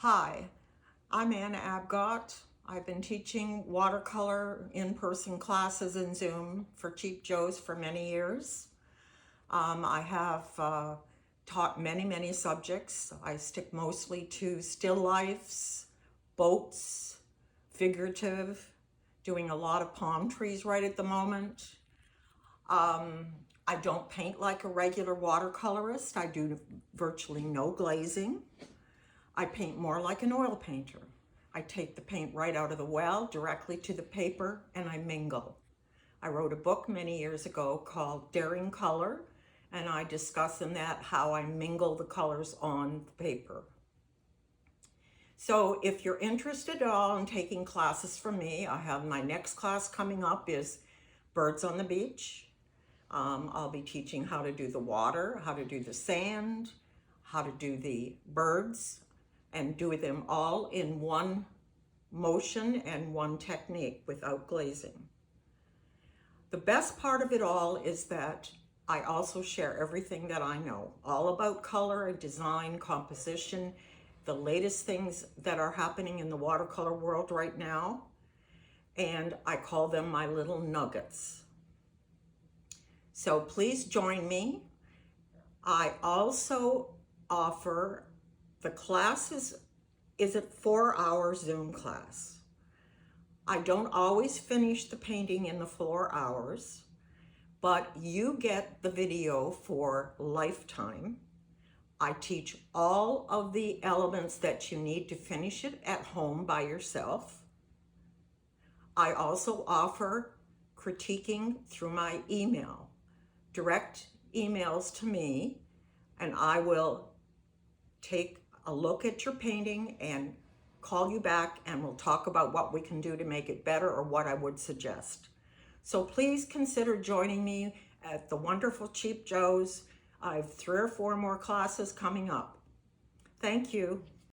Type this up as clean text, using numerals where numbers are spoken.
Hi, I'm Anna Abgott. I've been teaching watercolor in-person classes in Zoom for Cheap Joes for many years. I have taught many subjects. I stick mostly to still lifes, boats, figurative, doing a lot of palm trees right at the moment. I don't paint like a regular watercolorist. I do virtually no glazing. I paint more like an oil painter. I take the paint right out of the well directly to the paper and I mingle. I wrote a book many years ago called Daring Color, and I discuss in that how I mingle the colors on the paper. So if you're interested at all in taking classes from me, I have my next class coming up is Birds on the Beach. I'll be teaching how to do the water, how to do the sand, how to do the birds, and do them all in one motion and one technique without glazing. The best part of it all is that I also share everything that I know, all about color, design, composition, the latest things that are happening in the watercolor world right now, and I call them my little nuggets. So please join me. I also offer the class is a 4-hour Zoom class. I don't always finish the painting in the 4 hours, but you get the video for lifetime. I teach all of the elements that you need to finish it at home by yourself. I also offer critiquing through my email, direct emails to me, and I will take a look at your painting and call you back and we'll talk about what we can do to make it better or what I would suggest. So please consider joining me at the wonderful Cheap Joes. I have 3 or 4 more classes coming up. Thank you.